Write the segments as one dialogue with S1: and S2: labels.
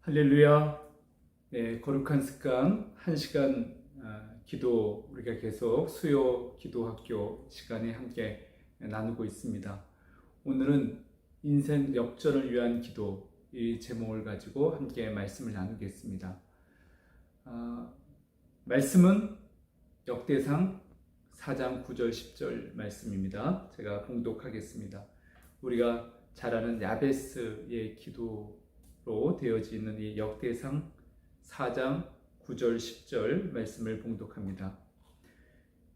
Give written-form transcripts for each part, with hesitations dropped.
S1: 할렐루야. 네, 거룩한 습관 1시간 기도 우리가 계속 수요 기도학교 시간에 함께 나누고 있습니다. 오늘은 인생 역전을 위한 기도 이 제목을 가지고 함께 말씀을 나누겠습니다. 말씀은 역대상 4장 9절 10절 말씀입니다. 제가 봉독하겠습니다. 우리가 잘 아는 야베스의 기도 로 되어져 있는 이 역대상 4장 9절 10절 말씀을 봉독합니다.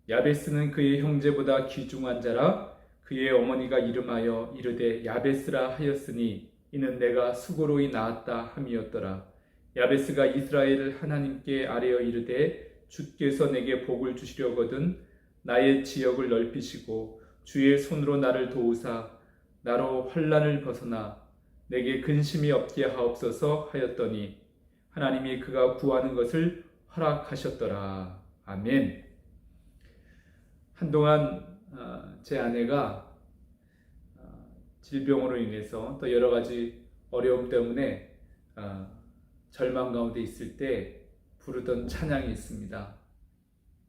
S1: 야베스는 그의 형제보다 귀중한 자라 그의 어머니가 이름하여 이르되 야베스라 하였으니 이는 내가 수고로이 낳았다 함이었더라. 야베스가 이스라엘 하나님께 아뢰어 이르되 주께서 내게 복을 주시려거든 나의 지역을 넓히시고 주의 손으로 나를 도우사 나로 환난을 벗어나 내게 근심이 없게 하옵소서 하였더니 하나님이 그가 구하는 것을 허락하셨더라. 아멘. 한동안 제 아내가 질병으로 인해서 또 여러 가지 어려움 때문에 절망 가운데 있을 때 부르던 찬양이 있습니다.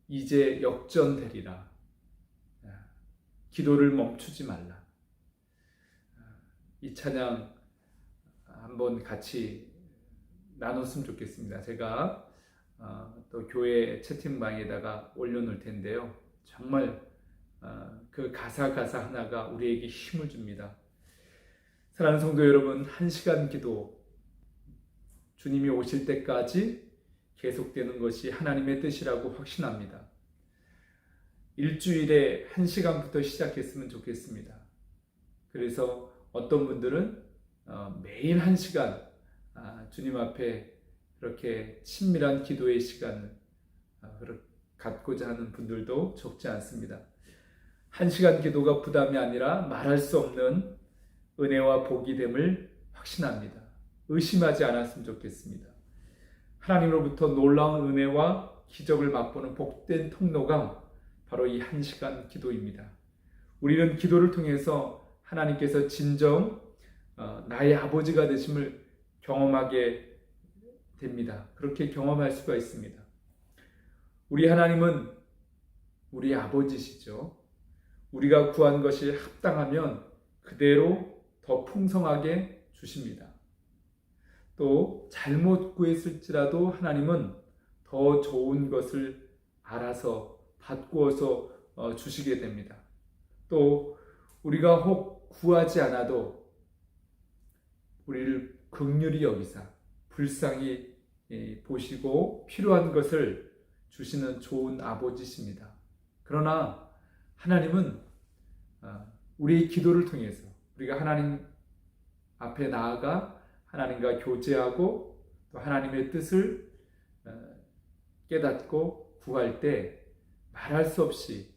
S1: 이제 역전되리라. 기도를 멈추지 말라. 이 찬양 한번 같이 나눴으면 좋겠습니다. 제가 또 교회 채팅방에다가 올려놓을 텐데요. 정말 그 가사 하나가 우리에게 힘을 줍니다. 사랑하는 성도 여러분, 1시간 기도 주님이 오실 때까지 계속되는 것이 하나님의 뜻이라고 확신합니다. 일주일에 1시간부터 시작했으면 좋겠습니다. 그래서 어떤 분들은 매일 1시간 주님 앞에 그렇게 친밀한 기도의 시간을 갖고자 하는 분들도 적지 않습니다. 1시간 기도가 부담이 아니라 말할 수 없는 은혜와 복이 됨을 확신합니다. 의심하지 않았으면 좋겠습니다. 하나님으로부터 놀라운 은혜와 기적을 맛보는 복된 통로가 바로 이 1시간 기도입니다. 우리는 기도를 통해서 하나님께서 진정 나의 아버지가 되심을 경험하게 됩니다. 그렇게 경험할 수가 있습니다. 우리 하나님은 우리 아버지시죠. 우리가 구한 것이 합당하면 그대로 더 풍성하게 주십니다. 또 잘못 구했을지라도 하나님은 더 좋은 것을 알아서 바꾸어서 주시게 됩니다. 또 우리가 혹 구하지 않아도 우리를 긍휼히 여기사 불쌍히 보시고 필요한 것을 주시는 좋은 아버지십니다. 그러나 하나님은 우리의 기도를 통해서 우리가 하나님 앞에 나아가 하나님과 교제하고 또 하나님의 뜻을 깨닫고 구할 때 말할 수 없이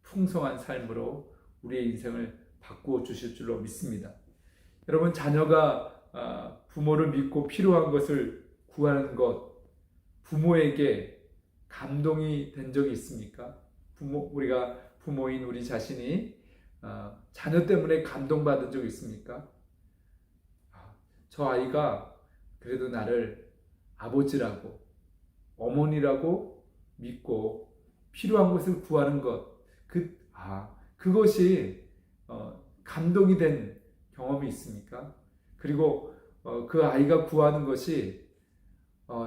S1: 풍성한 삶으로 우리의 인생을 바꾸어 주실 줄로 믿습니다. 여러분, 자녀가 부모를 믿고 필요한 것을 구하는 것, 부모에게 감동이 된 적이 있습니까? 우리가 부모인 우리 자신이 자녀 때문에 감동받은 적이 있습니까? 저 아이가 그래도 나를 아버지라고, 어머니라고 믿고 필요한 것을 구하는 것, 그것이 감동이 된 경험이 있습니까? 그리고 그 아이가 구하는 것이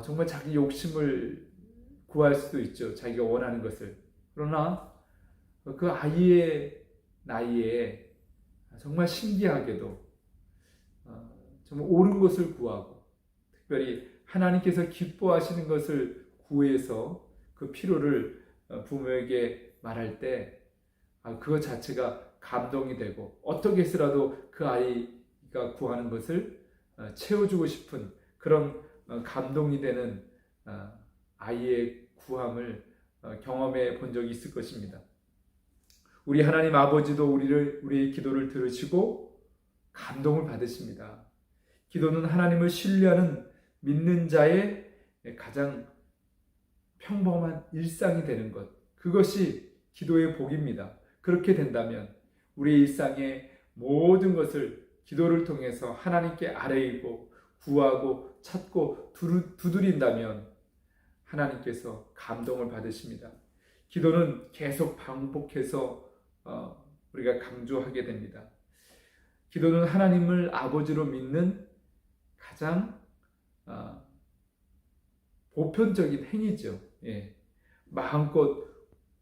S1: 정말 자기 욕심을 구할 수도 있죠. 자기가 원하는 것을. 그러나 그 아이의 나이에 정말 신기하게도 정말 옳은 것을 구하고 특별히 하나님께서 기뻐하시는 것을 구해서 그 필요를 부모에게 말할 때 그것 자체가 감동이 되고 어떻게 해서라도 그 아이가 구하는 것을 채워주고 싶은 그런 감동이 되는 아이의 구함을 경험해 본 적이 있을 것입니다. 우리 하나님 아버지도 우리의 기도를 들으시고 감동을 받으십니다. 기도는 하나님을 신뢰하는 믿는 자의 가장 평범한 일상이 되는 것, 그것이 기도의 복입니다. 그렇게 된다면 우리 일상의 모든 것을 기도를 통해서 하나님께 아뢰이고 구하고 찾고 두드린다면 하나님께서 감동을 받으십니다. 기도는 계속 반복해서 우리가 강조하게 됩니다. 기도는 하나님을 아버지로 믿는 가장 보편적인 행위죠. 예. 마음껏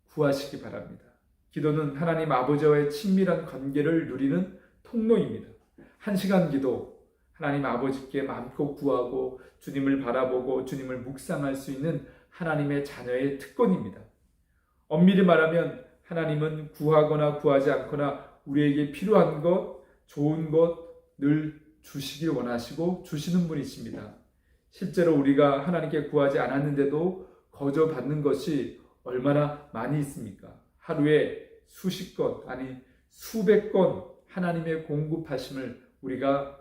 S1: 구하시기 바랍니다. 기도는 하나님 아버지와의 친밀한 관계를 누리는 통로입니다. 1시간 기도, 하나님 아버지께 마음껏 구하고 주님을 바라보고 주님을 묵상할 수 있는 하나님의 자녀의 특권입니다. 엄밀히 말하면 하나님은 구하거나 구하지 않거나 우리에게 필요한 것, 좋은 것 늘 주시길 원하시고 주시는 분이십니다. 실제로 우리가 하나님께 구하지 않았는데도 거저 받는 것이 얼마나 많이 있습니까? 하루에 수십 건, 아니 수백 건 하나님의 공급하심을 우리가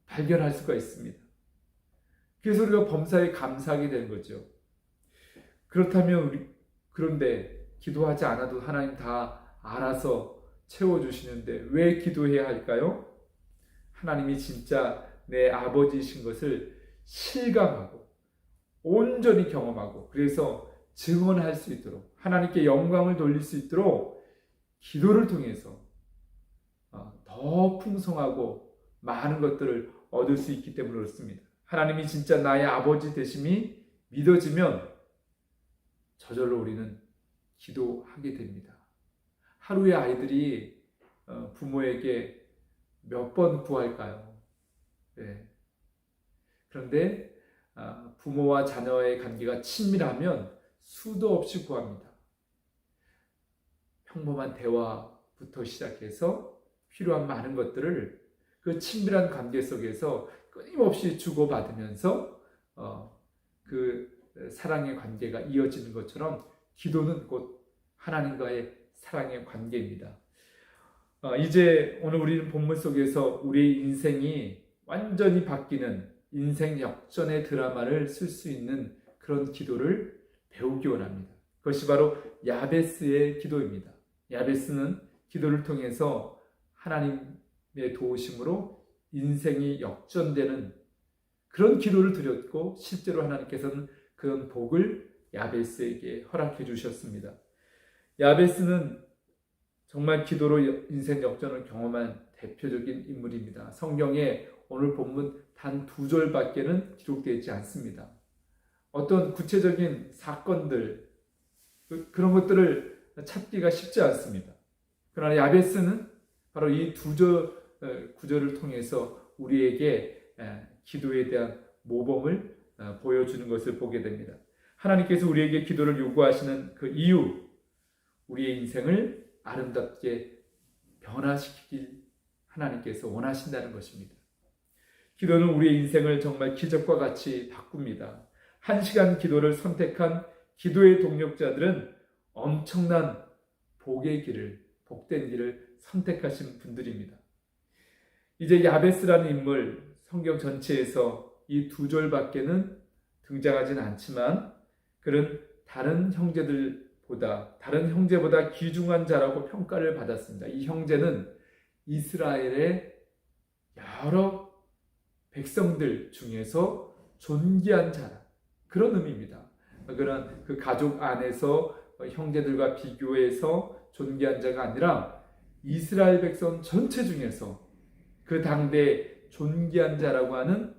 S1: 발견할 수가 있습니다. 그래서 우리가 범사에 감사하게 되는 거죠. 그런데 기도하지 않아도 하나님 다 알아서 채워주시는데 왜 기도해야 할까요? 하나님이 진짜 내 아버지이신 것을 실감하고 온전히 경험하고 그래서 증언할 수 있도록 하나님께 영광을 돌릴 수 있도록 기도를 통해서 더 풍성하고 많은 것들을 얻을 수 있기 때문에 그렇습니다. 하나님이 진짜 나의 아버지 되심이 믿어지면 저절로 우리는 기도하게 됩니다. 하루에 아이들이 부모에게 몇 번 구할까요? 네. 그런데 부모와 자녀의 관계가 친밀하면 수도 없이 구합니다. 평범한 대화부터 시작해서 필요한 많은 것들을 그 친밀한 관계 속에서 끊임없이 주고받으면서 그 사랑의 관계가 이어지는 것처럼 기도는 곧 하나님과의 사랑의 관계입니다. 이제 오늘 우리는 본문 속에서 우리의 인생이 완전히 바뀌는 인생 역전의 드라마를 쓸 수 있는 그런 기도를 배우기 원합니다. 그것이 바로 야베스의 기도입니다. 야베스는 기도를 통해서 하나님의 도우심으로 인생이 역전되는 그런 기도를 드렸고 실제로 하나님께서는 그런 복을 야베스에게 허락해 주셨습니다. 야베스는 정말 기도로 인생 역전을 경험한 대표적인 인물입니다. 성경에 오늘 본문 단 2절밖에는 기록되어 있지 않습니다. 어떤 구체적인 사건들 그런 것들을 찾기가 쉽지 않습니다. 그러나 야베스는 바로 이 2절 구절을 통해서 우리에게 기도에 대한 모범을 보여주는 것을 보게 됩니다. 하나님께서 우리에게 기도를 요구하시는 그 이유, 우리의 인생을 아름답게 변화시키길 하나님께서 원하신다는 것입니다. 기도는 우리의 인생을 정말 기적과 같이 바꿉니다. 1시간 기도를 선택한 기도의 동력자들은 엄청난 복의 길을, 복된 길을 선택하신 분들입니다. 이제 야베스라는 인물, 성경 전체에서 이 2절밖에는 등장하진 않지만 그는 다른 형제보다 귀중한 자라고 평가를 받았습니다. 이 형제는 이스라엘의 여러 백성들 중에서 존귀한 자라 그런 의미입니다. 그런 그 가족 안에서 형제들과 비교해서 존귀한 자가 아니라 이스라엘 백성 전체 중에서 그 당대 존귀한 자라고 하는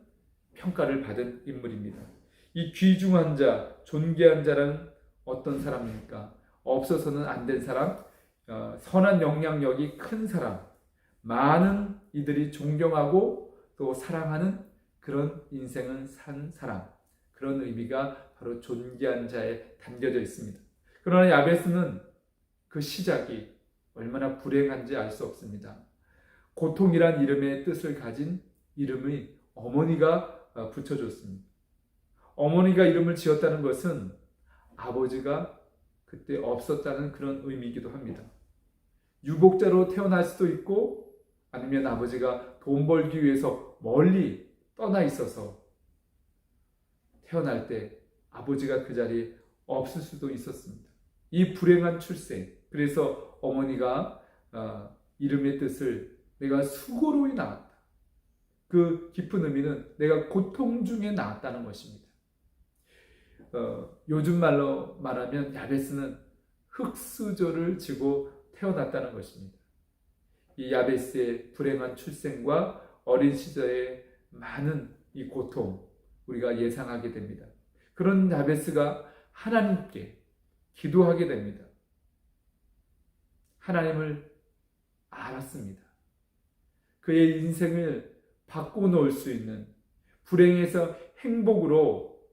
S1: 평가를 받은 인물입니다. 이 귀중한 자, 존귀한 자는 어떤 사람입니까? 없어서는 안 된 사람, 선한 영향력이 큰 사람, 많은 이들이 존경하고 또 사랑하는 그런 인생을 산 사람, 그런 의미가 바로 존귀한 자에 담겨져 있습니다. 그러나 야베스는 그 시작이 얼마나 불행한지 알 수 없습니다. 고통이란 이름의 뜻을 가진 이름이 어머니가 붙여줬습니다. 어머니가 이름을 지었다는 것은 아버지가 그때 없었다는 그런 의미이기도 합니다. 유복자로 태어날 수도 있고 아니면 아버지가 돈 벌기 위해서 멀리 떠나 있어서 태어날 때 아버지가 그 자리에 없을 수도 있었습니다. 이 불행한 출생, 그래서 어머니가 이름의 뜻을 내가 수고로이 낳았다. 그 그 깊은 의미는 내가 고통 중에 나았다는 것입니다. 요즘 말로 말하면 야베스는 흙수저를 지고 태어났다는 것입니다. 이 야베스의 불행한 출생과 어린 시절의 많은 이 고통 우리가 예상하게 됩니다. 그런 야베스가 하나님께 기도하게 됩니다. 하나님을 알았습니다. 그의 인생을 바꿔놓을 수 있는, 불행에서 행복으로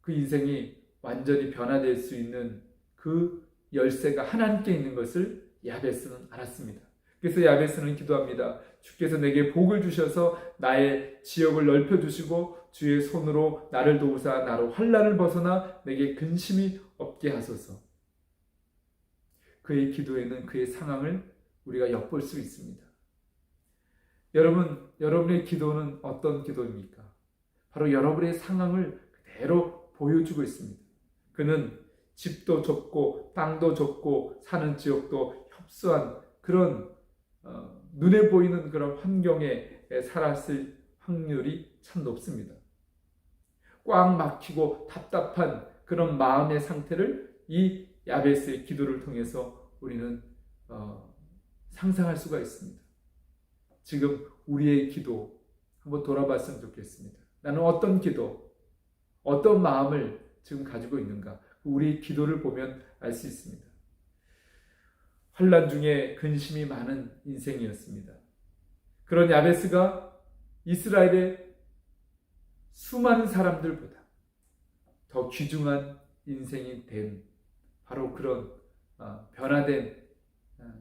S1: 그 인생이 완전히 변화될 수 있는 그 열쇠가 하나님께 있는 것을 야베스는 알았습니다. 그래서 야베스는 기도합니다. 주께서 내게 복을 주셔서 나의 지역을 넓혀주시고 주의 손으로 나를 도우사 나로 환난을 벗어나 내게 근심이 없게 하소서. 그의 기도에는 그의 상황을 우리가 엿볼 수 있습니다. 여러분의 기도는 어떤 기도입니까? 바로 여러분의 상황을 그대로 보여주고 있습니다. 그는 집도 좁고 땅도 좁고 사는 지역도 협소한 그런 눈에 보이는 그런 환경에 살았을 확률이 참 높습니다. 꽉 막히고 답답한 그런 마음의 상태를 이 야베스의 기도를 통해서 우리는 상상할 수가 있습니다. 지금 우리의 기도 한번 돌아봤으면 좋겠습니다. 나는 어떤 기도, 어떤 마음을 지금 가지고 있는가? 우리의 기도를 보면 알 수 있습니다. 환난 중에 근심이 많은 인생이었습니다. 그런 야베스가 이스라엘의 수많은 사람들보다 더 귀중한 인생이 된 바로 그런 변화된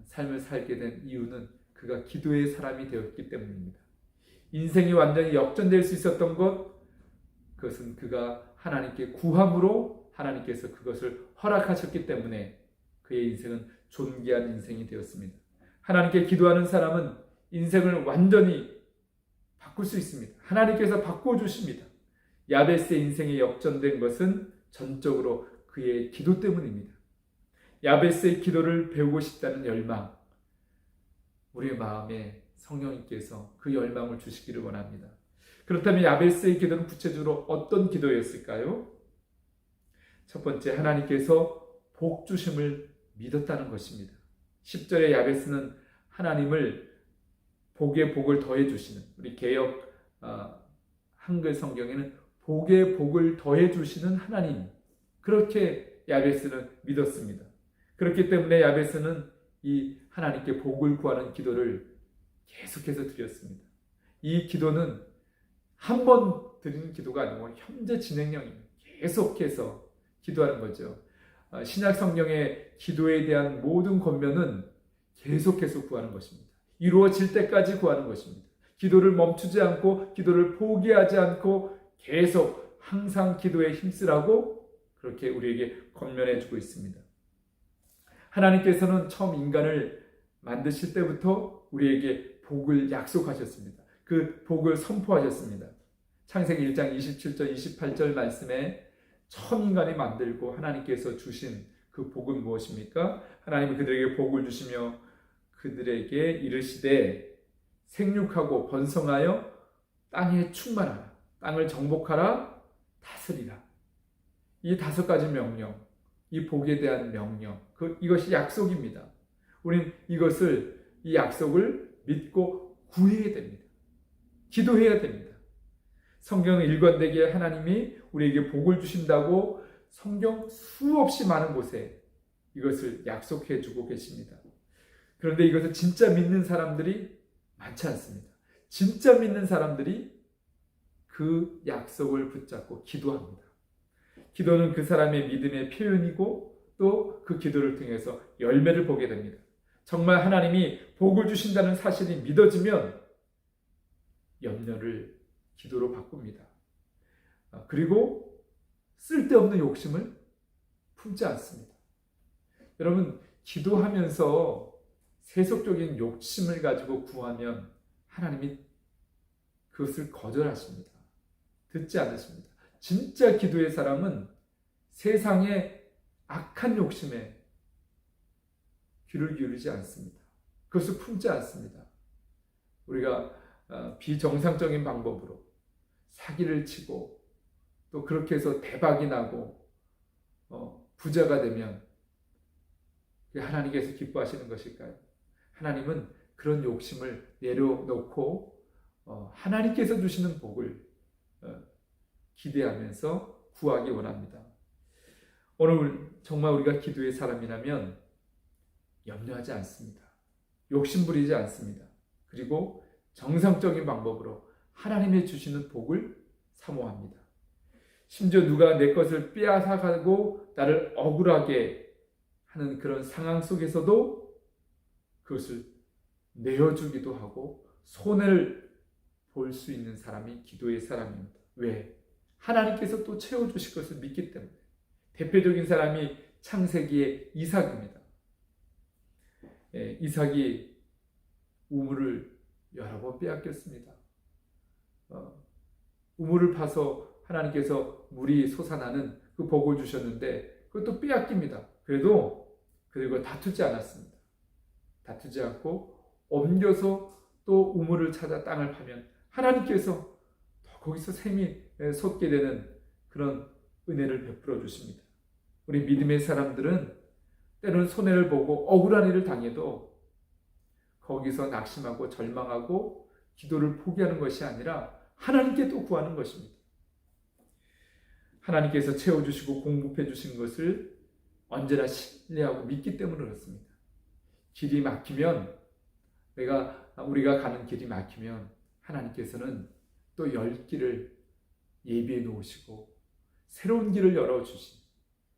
S1: 삶을 살게 된 이유는 그가 기도의 사람이 되었기 때문입니다. 인생이 완전히 역전될 수 있었던 그것은 그가 하나님께 구함으로 하나님께서 그것을 허락하셨기 때문에 그의 인생은 존귀한 인생이 되었습니다. 하나님께 기도하는 사람은 인생을 완전히 바꿀 수 있습니다. 하나님께서 바꿔주십니다. 야베스의 인생이 역전된 것은 전적으로 그의 기도 때문입니다. 야베스의 기도를 배우고 싶다는 열망, 우리의 마음에 성령님께서 그 열망을 주시기를 원합니다. 그렇다면 야베스의 기도는 구체적으로 어떤 기도였을까요? 첫 번째, 하나님께서 복 주심을 믿었다는 것입니다. 10절에 야베스는 하나님을 복에 복을 더해 주시는, 우리 개역 한글 성경에는 복에 복을 더해 주시는 하나님, 그렇게 야베스는 믿었습니다. 그렇기 때문에 야베스는 이 하나님께 복을 구하는 기도를 계속해서 드렸습니다. 이 기도는 한 번 드리는 기도가 아니고 현재 진행형입니다. 계속해서 기도하는 거죠. 신약 성경의 기도에 대한 모든 권면은 계속해서 구하는 것입니다. 이루어질 때까지 구하는 것입니다. 기도를 멈추지 않고 기도를 포기하지 않고 계속 항상 기도에 힘쓰라고 그렇게 우리에게 권면해 주고 있습니다. 하나님께서는 처음 인간을 만드실 때부터 우리에게 복을 약속하셨습니다. 그 복을 선포하셨습니다. 창세기 1장 27절 28절 말씀에 처음 인간이 만들고 하나님께서 주신 그 복은 무엇입니까? 하나님은 그들에게 복을 주시며 그들에게 이르시되 생육하고 번성하여 땅에 충만하라, 땅을 정복하라, 다스리라. 이 5가지 명령, 이 복에 대한 명령, 이것이 약속입니다. 우린 이 약속을 믿고 구해야 됩니다. 기도해야 됩니다. 성경은 일관되게 하나님이 우리에게 복을 주신다고 성경 수없이 많은 곳에 이것을 약속해 주고 계십니다. 그런데 이것을 진짜 믿는 사람들이 많지 않습니다. 진짜 믿는 사람들이 그 약속을 붙잡고 기도합니다. 기도는 그 사람의 믿음의 표현이고 또 그 기도를 통해서 열매를 보게 됩니다. 정말 하나님이 복을 주신다는 사실이 믿어지면 염려를 기도로 바꿉니다. 그리고 쓸데없는 욕심을 품지 않습니다. 여러분, 기도하면서 세속적인 욕심을 가지고 구하면 하나님이 그것을 거절하십니다. 듣지 않으십니다. 진짜 기도의 사람은 세상의 악한 욕심에 귀를 기울이지 않습니다. 그것을 품지 않습니다. 우리가 비정상적인 방법으로 사기를 치고 또 그렇게 해서 대박이 나고 부자가 되면 하나님께서 기뻐하시는 것일까요? 하나님은 그런 욕심을 내려놓고 하나님께서 주시는 복을 기대하면서 구하기 원합니다. 오늘 정말 우리가 기도의 사람이라면 염려하지 않습니다. 욕심부리지 않습니다. 그리고 정상적인 방법으로 하나님이 주시는 복을 사모합니다. 심지어 누가 내 것을 빼앗아가고 나를 억울하게 하는 그런 상황 속에서도 그것을 내어주기도 하고 손해를 볼 수 있는 사람이 기도의 사람입니다. 왜? 하나님께서 또 채워주실 것을 믿기 때문에. 대표적인 사람이 창세기의 이삭입니다. 이삭이 우물을 여러 번 빼앗겼습니다. 우물을 파서 하나님께서 물이 솟아나는 그 복을 주셨는데 그것도 빼앗깁니다. 그래도 그리고 다투지 않았습니다. 다투지 않고 옮겨서 또 우물을 찾아 땅을 파면 하나님께서 거기서 샘이 솟게 되는 그런 은혜를 베풀어 주십니다. 우리 믿음의 사람들은 때로는 손해를 보고 억울한 일을 당해도 거기서 낙심하고 절망하고 기도를 포기하는 것이 아니라 하나님께 또 구하는 것입니다. 하나님께서 채워주시고 공급해 주신 것을 언제나 신뢰하고 믿기 때문에 그렇습니다. 길이 막히면 우리가 가는 길이 막히면 하나님께서는 또 열 길을 예비해 놓으시고 새로운 길을 열어주신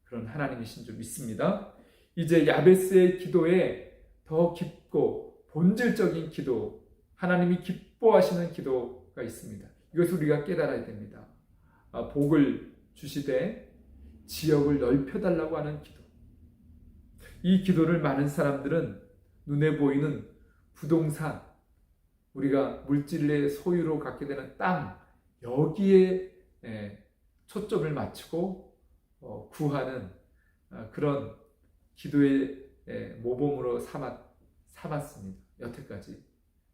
S1: 그런 하나님이신 줄 믿습니다. 이제 야베스의 기도에 더 깊고 본질적인 기도, 하나님이 기뻐하시는 기도가 있습니다. 이것을 우리가 깨달아야 됩니다. 복을 주시되 지역을 넓혀달라고 하는 기도. 이 기도를 많은 사람들은 눈에 보이는 부동산, 우리가 물질의 소유로 갖게 되는 땅, 여기에 초점을 맞추고 구하는 그런 기도의 모범으로 삼았습니다. 여태까지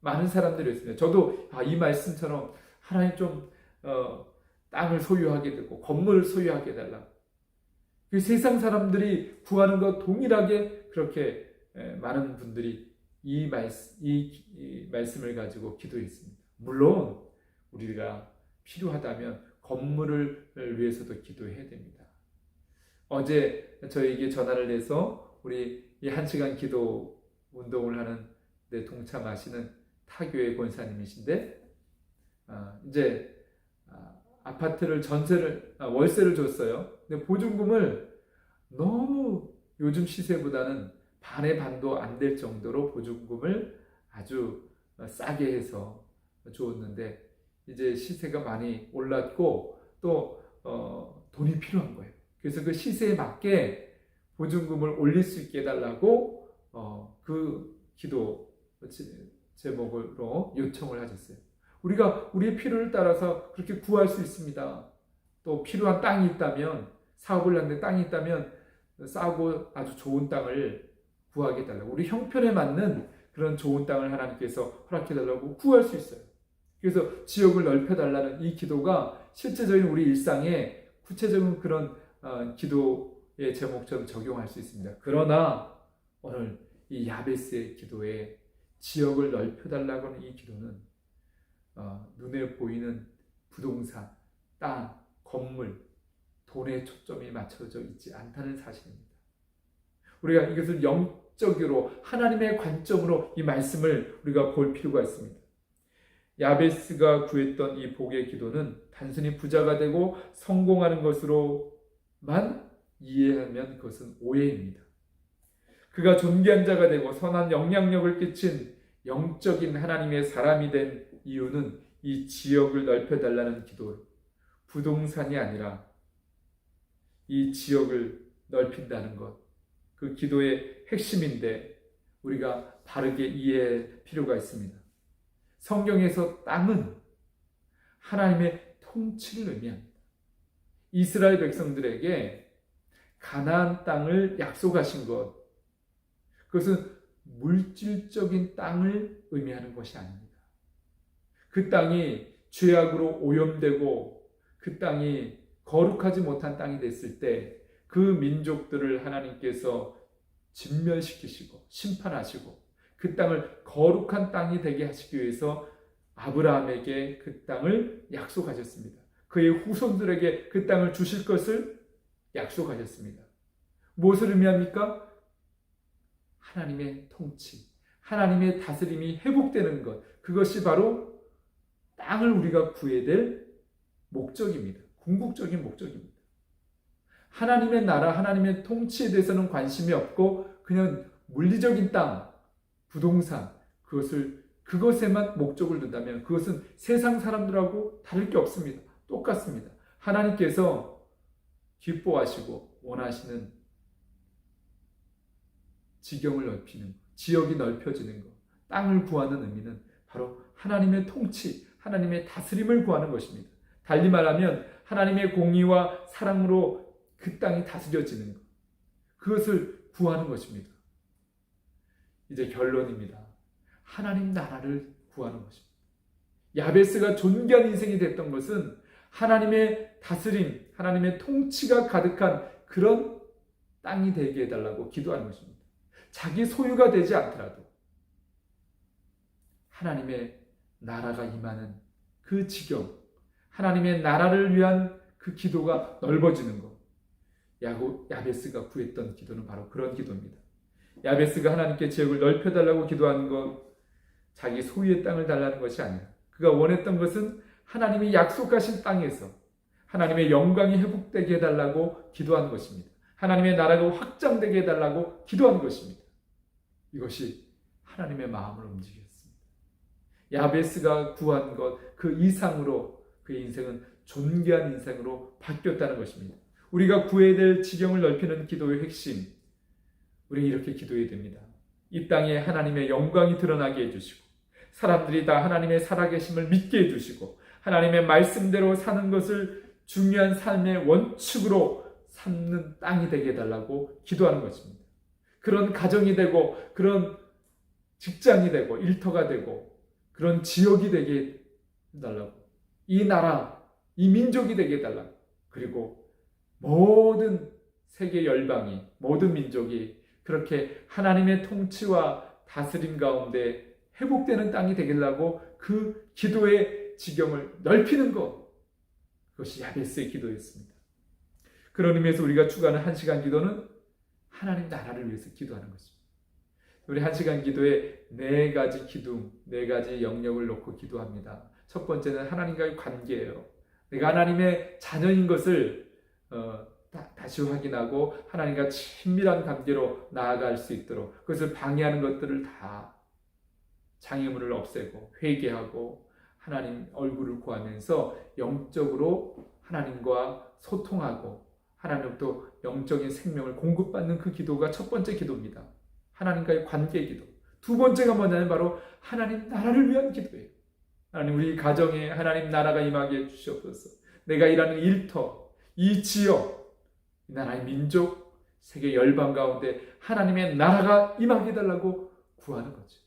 S1: 많은 사람들이 있습니다. 저도 이 말씀처럼 하나님 좀 땅을 소유하게 되고 건물을 소유하게 해달라. 그 세상 사람들이 구하는 것 동일하게 그렇게 많은 분들이 이 말씀을 가지고 기도했습니다. 물론 우리가 필요하다면 건물을 위해서도 기도해야 됩니다. 어제 저에게 전화를 해서 우리 이 1시간 기도 운동을 하는 데 동참하시는 타교의 권사님이신데 이제 아파트를 월세를 줬어요. 근데 보증금을 너무 요즘 시세보다는 반의 반도 안 될 정도로 보증금을 아주 싸게 해서 주었는데 이제 시세가 많이 올랐고 또 돈이 필요한 거예요. 그래서 그 시세에 맞게 보증금을 올릴 수 있게 해달라고 그 기도 제목으로 요청을 하셨어요. 우리가 우리의 필요를 따라서 그렇게 구할 수 있습니다. 또 필요한 땅이 있다면, 사업을 하는데 땅이 있다면 싸고 아주 좋은 땅을 구하게 해달라고, 우리 형편에 맞는 그런 좋은 땅을 하나님께서 허락해달라고 구할 수 있어요. 그래서 지역을 넓혀달라는 이 기도가 실제적인 우리 일상에 구체적인 그런 기도의 제목처럼 적용할 수 있습니다. 그러나 오늘 이 야베스의 기도에 지역을 넓혀달라고 하는 이 기도는 눈에 보이는 부동산, 땅, 건물, 돈에 초점이 맞춰져 있지 않다는 사실입니다. 우리가 이것을 영적으로 하나님의 관점으로 이 말씀을 우리가 볼 필요가 있습니다. 야베스가 구했던 이 복의 기도는 단순히 부자가 되고 성공하는 것으로만 이해하면 그것은 오해입니다. 그가 존귀한 자가 되고 선한 영향력을 끼친 영적인 하나님의 사람이 된 이유는 이 지역을 넓혀달라는 기도, 부동산이 아니라 이 지역을 넓힌다는 것, 그 기도의 핵심인데 우리가 바르게 이해할 필요가 있습니다. 성경에서 땅은 하나님의 통치를 의미합니다. 이스라엘 백성들에게 가나안 땅을 약속하신 것, 그것은 물질적인 땅을 의미하는 것이 아닙니다. 그 땅이 죄악으로 오염되고 그 땅이 거룩하지 못한 땅이 됐을 때 그 민족들을 하나님께서 진멸시키시고 심판하시고 그 땅을 거룩한 땅이 되게 하시기 위해서 아브라함에게 그 땅을 약속하셨습니다. 그의 후손들에게 그 땅을 주실 것을 약속하셨습니다. 무엇을 의미합니까? 하나님의 통치, 하나님의 다스림이 회복되는 것, 그것이 바로 땅을 우리가 구해야 될 목적입니다. 궁극적인 목적입니다. 하나님의 나라, 하나님의 통치에 대해서는 관심이 없고 그냥 물리적인 땅, 부동산, 그것에만 목적을 둔다면 그것은 세상 사람들하고 다를 게 없습니다. 똑같습니다. 하나님께서 기뻐하시고 원하시는 지경을 넓히는 것, 지역이 넓혀지는 것, 땅을 구하는 의미는 바로 하나님의 통치, 하나님의 다스림을 구하는 것입니다. 달리 말하면 하나님의 공의와 사랑으로 그 땅이 다스려지는 것, 그것을 구하는 것입니다. 이제 결론입니다. 하나님 나라를 구하는 것입니다. 야베스가 존귀한 인생이 됐던 것은 하나님의 다스림, 하나님의 통치가 가득한 그런 땅이 되게 해달라고 기도하는 것입니다. 자기 소유가 되지 않더라도 하나님의 나라가 임하는 그 지경, 하나님의 나라를 위한 그 기도가 넓어지는 것, 야베스가 구했던 기도는 바로 그런 기도입니다. 야베스가 하나님께 지역을 넓혀달라고 기도하는 것, 자기 소유의 땅을 달라는 것이 아니라 그가 원했던 것은 하나님이 약속하신 땅에서 하나님의 영광이 회복되게 해달라고 기도하는 것입니다. 하나님의 나라가 확장되게 해달라고 기도하는 것입니다. 이것이 하나님의 마음을 움직였습니다. 야베스가 구한 것 그 이상으로 그의 인생은 존귀한 인생으로 바뀌었다는 것입니다. 우리가 구해야 될 지경을 넓히는 기도의 핵심, 우리는 이렇게 기도해야 됩니다. 이 땅에 하나님의 영광이 드러나게 해주시고 사람들이 다 하나님의 살아계심을 믿게 해주시고 하나님의 말씀대로 사는 것을 중요한 삶의 원칙으로 삼는 땅이 되게 해달라고 기도하는 것입니다. 그런 가정이 되고 그런 직장이 되고 일터가 되고 그런 지역이 되게 해달라고, 이 나라, 이 민족이 되게 해달라고, 그리고 모든 세계 열방이, 모든 민족이 그렇게 하나님의 통치와 다스림 가운데 회복되는 땅이 되겠라고 그 기도의 지경을 넓히는 것, 그것이 야베스의 기도였습니다. 그런 의미에서 우리가 추구하는 1시간 기도는 하나님 나라를 위해서 기도하는 것입니다. 우리 1시간 기도에 4가지 기둥, 4가지 영역을 놓고 기도합니다. 첫 번째는 하나님과의 관계예요. 내가 하나님의 자녀인 것을 다시 확인하고 하나님과 친밀한 관계로 나아갈 수 있도록 그것을 방해하는 것들을 다 장애물을 없애고 회개하고 하나님 얼굴을 구하면서 영적으로 하나님과 소통하고 하나님부터 영적인 생명을 공급받는 그 기도가 첫 번째 기도입니다. 하나님과의 관계 기도. 두 번째가 뭐냐면 바로 하나님 나라를 위한 기도예요. 하나님, 우리 가정에 하나님 나라가 임하게 해주시옵소서. 내가 일하는 일터, 이 지역, 이 나라의 민족, 세계 열방 가운데 하나님의 나라가 임하게 해달라고 구하는 거죠.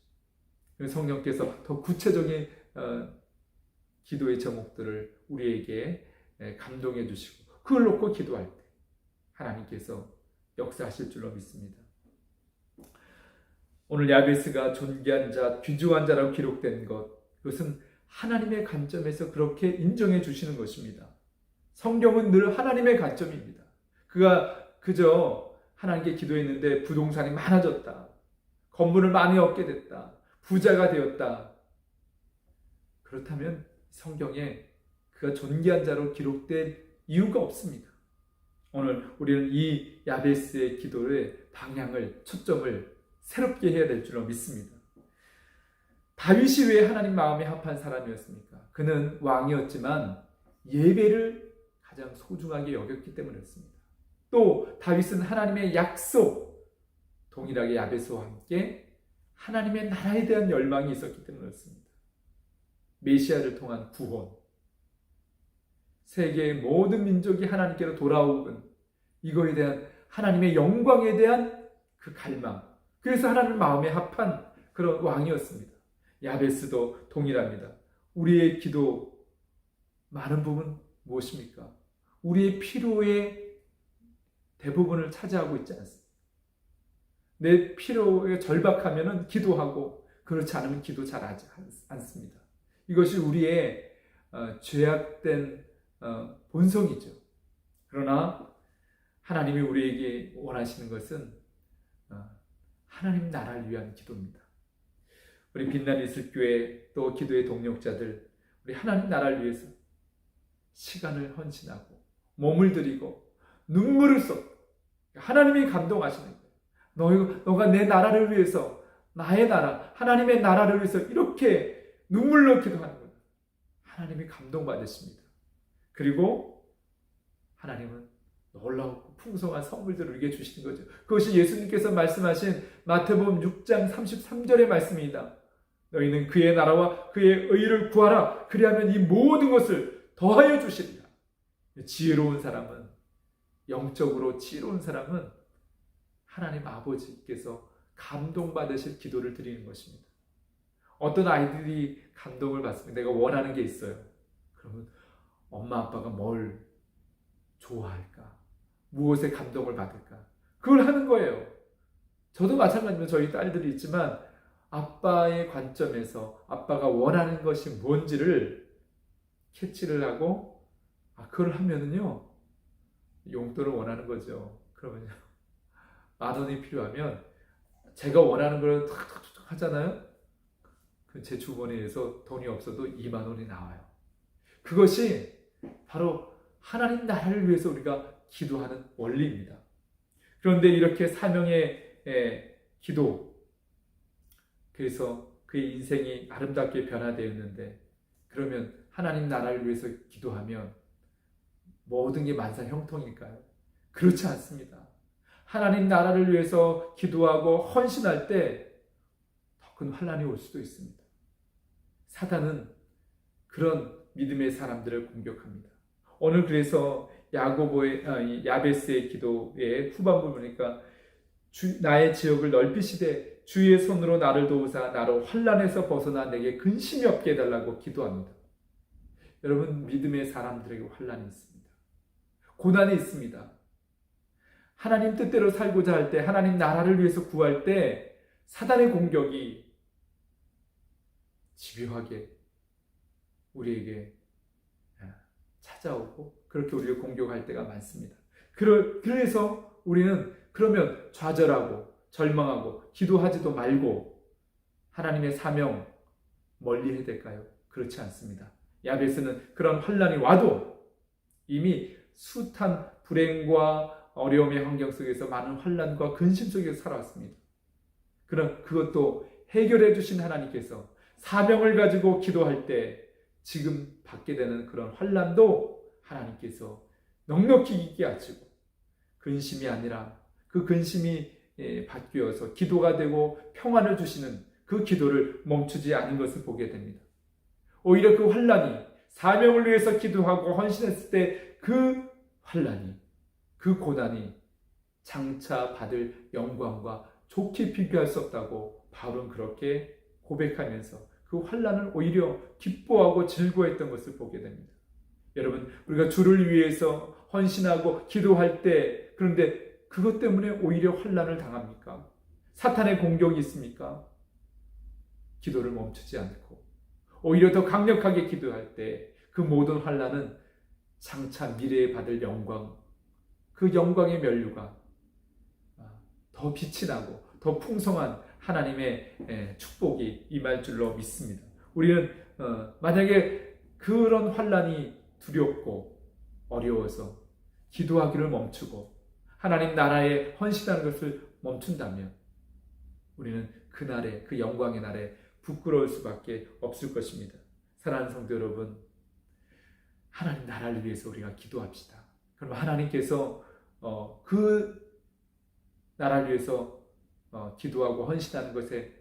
S1: 성령께서 더 구체적인 기도의 제목들을 우리에게 감동해 주시고 그걸 놓고 기도할 때 하나님께서 역사하실 줄로 믿습니다. 오늘 야베스가 존귀한 자, 귀중한 자라고 기록된 것, 그것은 하나님의 관점에서 그렇게 인정해 주시는 것입니다. 성경은 늘 하나님의 관점입니다. 그가 그저 하나님께 기도했는데 부동산이 많아졌다, 건물을 많이 얻게 됐다, 부자가 되었다. 그렇다면 성경에 그가 존귀한 자로 기록된 이유가 없습니다. 오늘 우리는 이 야베스의 기도의 방향을, 초점을 새롭게 해야 될 줄로 믿습니다. 다윗이 왜 하나님 마음에 합한 사람이었습니까? 그는 왕이었지만 예배를 가장 소중하게 여겼기 때문이었습니다. 또 다윗은 하나님의 약속, 동일하게 야베스와 함께 하나님의 나라에 대한 열망이 있었기 때문이었습니다. 메시아를 통한 구원, 세계의 모든 민족이 하나님께로 돌아오는 이거에 대한 하나님의 영광에 대한 그 갈망, 그래서 하나님 마음에 합한 그런 왕이었습니다. 야베스도 동일합니다. 우리의 기도 많은 부분 무엇입니까? 우리의 필요의 대부분을 차지하고 있지 않습니까? 내 필요에 절박하면 기도하고 그렇지 않으면 기도 잘 하지 않습니다. 이것이 우리의 죄악된 본성이죠. 그러나 하나님이 우리에게 원하시는 것은 하나님 나라를 위한 기도입니다. 우리 빛나는 이슬교회 또 기도의 동력자들, 우리 하나님 나라를 위해서 시간을 헌신하고 몸을 들이고 눈물을 쏟고 하나님이 감동하시는 거예요. 너가 내 나라를 위해서, 나의 나라, 하나님의 나라를 위해서 이렇게 눈물로 기도하는 거예요. 하나님이 감동받으십니다. 그리고 하나님은 놀라운 풍성한 선물들을 우리에게 주시는 거죠. 그것이 예수님께서 말씀하신 마태복음 6장 33절의 말씀입니다. 너희는 그의 나라와 그의 의를 구하라. 그리하면 이 모든 것을 더하여 주시리라. 지혜로운 사람은, 영적으로 지혜로운 사람은 하나님 아버지께서 감동받으실 기도를 드리는 것입니다. 어떤 아이들이 감동을 받습니다. 내가 원하는 게 있어요. 그러면 엄마 아빠가 뭘 좋아할까? 무엇에 감동을 받을까? 그걸 하는 거예요. 저도 마찬가지로 저희 딸들이 있지만 아빠의 관점에서 아빠가 원하는 것이 뭔지를 캐치를 하고 그걸 하면은요 용돈을 원하는 거죠. 그러면요 10,000원이 필요하면 제가 원하는 걸 탁탁탁 하잖아요. 제 주머니에서 돈이 없어도 20,000원이 나와요. 그것이 바로 하나님 나라를 위해서 우리가 기도하는 원리입니다. 그런데 이렇게 사명의 기도, 그래서 그의 인생이 아름답게 변화되었는데, 그러면 하나님 나라를 위해서 기도하면 모든 게 만사형통일까요? 그렇지 않습니다. 하나님 나라를 위해서 기도하고 헌신할 때 더 큰 환난이 올 수도 있습니다. 사단은 그런 믿음의 사람들을 공격합니다. 오늘 그래서 야베스의 기도의 후반부 보니까 나의 지역을 넓히시되 주의 손으로 나를 도우사 나로 환난에서 벗어나 내게 근심이 없게 해달라고 기도합니다. 여러분, 믿음의 사람들에게 환난이 있습니다. 고난이 있습니다. 하나님 뜻대로 살고자 할 때, 하나님 나라를 위해서 구할 때 사단의 공격이 집요하게 우리에게 찾아오고 그렇게 우리를 공격할 때가 많습니다. 그래서 우리는 그러면 좌절하고 절망하고 기도하지도 말고 하나님의 사명 멀리 해야 될까요? 그렇지 않습니다. 야베스는 그런 환난이 와도 이미 숱한 불행과 어려움의 환경 속에서 많은 환난과 근심 속에서 살아왔습니다. 그럼 그것도 해결해 주신 하나님께서 사명을 가지고 기도할 때 지금 받게 되는 그런 환난도 하나님께서 넉넉히 있게 하시고 근심이 아니라 그 근심이 바뀌어서 기도가 되고 평안을 주시는 그 기도를 멈추지 않은 것을 보게 됩니다. 오히려 그 환난이 사명을 위해서 기도하고 헌신했을 때 그 환난이, 그 고난이 장차 받을 영광과 좋게 비교할 수 없다고 바울은 그렇게 고백하면서 그 환난을 오히려 기뻐하고 즐거워했던 것을 보게 됩니다. 여러분, 우리가 주를 위해서 헌신하고 기도할 때, 그런데 그것 때문에 오히려 환난을 당합니까? 사탄의 공격이 있습니까? 기도를 멈추지 않고 오히려 더 강력하게 기도할 때 그 모든 환난은 장차 미래에 받을 영광, 그 영광의 면류가 더 빛이 나고 더 풍성한 하나님의 축복이 임할 줄로 믿습니다. 우리는 만약에 그런 환난이 두렵고 어려워서 기도하기를 멈추고 하나님 나라에 헌신하는 것을 멈춘다면 우리는 그날에, 그 영광의 날에 부끄러울 수밖에 없을 것입니다. 사랑하는 성도 여러분, 하나님 나라를 위해서 우리가 기도합시다. 그럼 하나님께서 그 나라를 위해서 기도하고 헌신하는 것에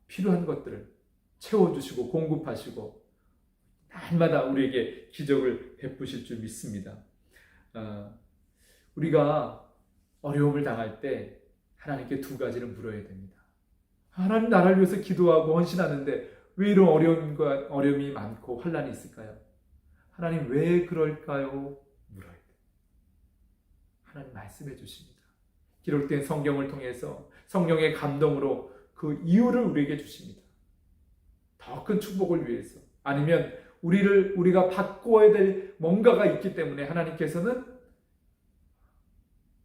S1: 필요한 것들을 채워주시고 공급하시고 날마다 우리에게 기적을 베푸실 줄 믿습니다. 우리가 어려움을 당할 때 하나님께 두 가지를 물어야 됩니다. 하나님 나라를 위해서 기도하고 헌신하는데 왜 이런 어려움이 많고 환난이 있을까요? 하나님 왜 그럴까요? 물어야 돼요. 하나님 말씀해 주십니다. 기록된 성경을 통해서 성령의 감동으로 그 이유를 우리에게 주십니다. 더 큰 축복을 위해서, 아니면 우리가 바꿔야 될 뭔가가 있기 때문에 하나님께서는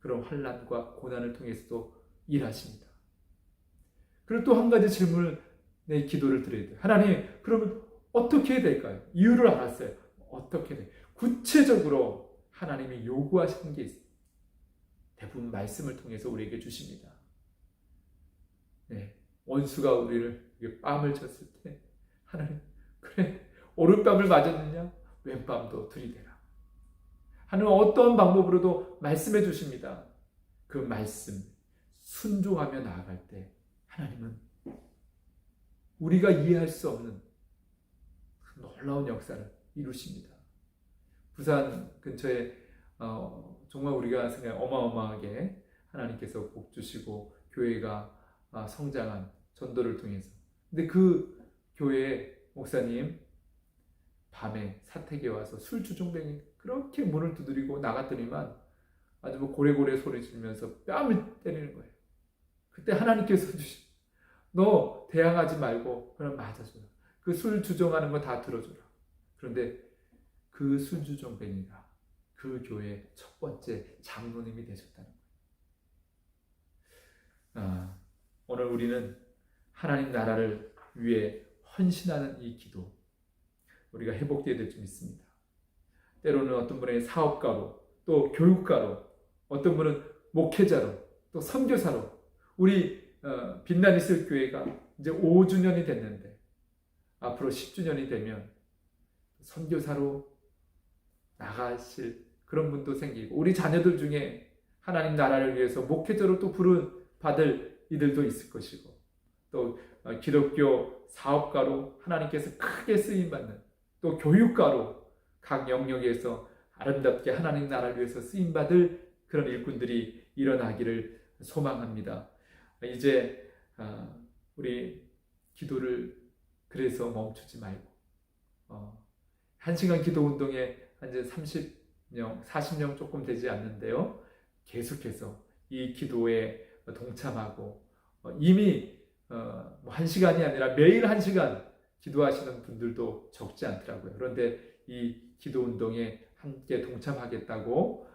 S1: 그런 환난과 고난을 통해서도 일하십니다. 그리고 또 한 가지 질문을, 내 기도를 드려야 돼요. 하나님, 그러면 어떻게 해야 될까요? 이유를 알았어요. 어떻게 돼? 구체적으로 하나님이 요구하시는 게 있어요. 대부분 말씀을 통해서 우리에게 주십니다. 네, 원수가 우리를 뺨을 쳤을 때 하나님, 그래, 오른뺨을 맞았느냐? 왼뺨도 들이대라. 하나님은 어떤 방법으로도 말씀해 주십니다. 그 말씀 순종하며 나아갈 때 하나님은 우리가 이해할 수 없는 놀라운 역사를 이루십니다. 부산 근처에 정말 우리가 생각 어마어마하게 하나님께서 복 주시고 교회가 성장한 전도를 통해서, 근데 그 교회 목사님 밤에 사택에 와서 술주정뱅이 그렇게 문을 두드리고 나갔더니만 아주 고래고래 소리 지르면서 뺨을 때리는 거예요. 그때 하나님께서 너 대항하지 말고 그냥 맞아줘라. 그 술 주정하는 거 다 들어줘라. 그런데 그 술주정뱅이가 그 교회 첫 번째 장로님이 되셨다는 거예요. 오늘 우리는 하나님 나라를 위해 헌신하는 이 기도, 우리가 회복되어야 될 줄 믿습니다. 때로는 어떤 분은 사업가로, 또 교육가로, 어떤 분은 목회자로, 또 선교사로, 우리 빛난 이슬 교회가 이제 5주년이 됐는데 앞으로 10주년이 되면 선교사로 나가실 그런 분도 생기고, 우리 자녀들 중에 하나님 나라를 위해서 목회자로 또 받을 이들도 있을 것이고, 또 기독교 사업가로 하나님께서 크게 쓰임받는, 또 교육가로 각 영역에서 아름답게 하나님 나라를 위해서 쓰임받을 그런 일꾼들이 일어나기를 소망합니다. 이제 우리 기도를 그래서 멈추지 말고 1시간 기도 운동에 이제 30명, 40명 조금 되지 않는데요, 계속해서 이 기도에 동참하고 이미 1시간이 아니라 매일 1시간 기도하시는 분들도 적지 않더라고요. 그런데 이 기도 운동에 함께 동참하겠다고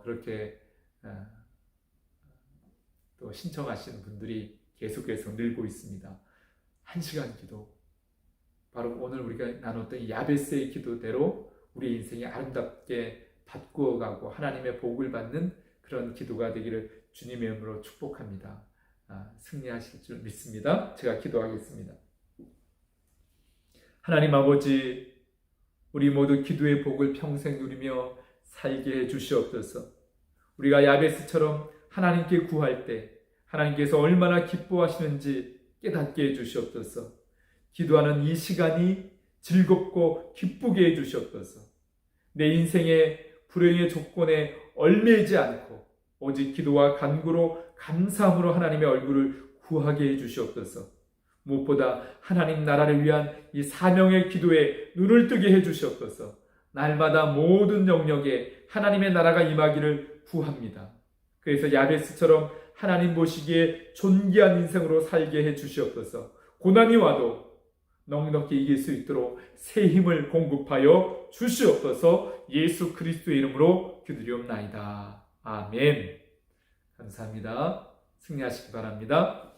S1: 그렇게 또 신청하시는 분들이 계속해서 늘고 있습니다. 1시간 기도, 바로 오늘 우리가 나눴던 야베스의 기도대로 우리 인생이 아름답게 바꾸어가고 하나님의 복을 받는 그런 기도가 되기를 주님의 이름으로 축복합니다. 승리하실 줄 믿습니다. 제가 기도하겠습니다. 하나님 아버지, 우리 모두 기도의 복을 평생 누리며 살게 해 주시옵소서. 우리가 야베스처럼 하나님께 구할 때 하나님께서 얼마나 기뻐하시는지 깨닫게 해 주시옵소서. 기도하는 이 시간이 즐겁고 기쁘게 해 주시옵소서. 내 인생의 불행의 조건에 얽매이지 않고 오직 기도와 간구로 감사함으로 하나님의 얼굴을 구하게 해 주시옵소서. 무엇보다 하나님 나라를 위한 이 사명의 기도에 눈을 뜨게 해 주시옵소서. 날마다 모든 영역에 하나님의 나라가 임하기를 구합니다. 그래서 야베스처럼 하나님 보시기에 존귀한 인생으로 살게 해 주시옵소서. 고난이 와도 넉넉히 이길 수 있도록 새 힘을 공급하여 주시옵소서. 예수 그리스도의 이름으로 기도드리옵나이다. 아멘. 감사합니다. 승리하시기 바랍니다.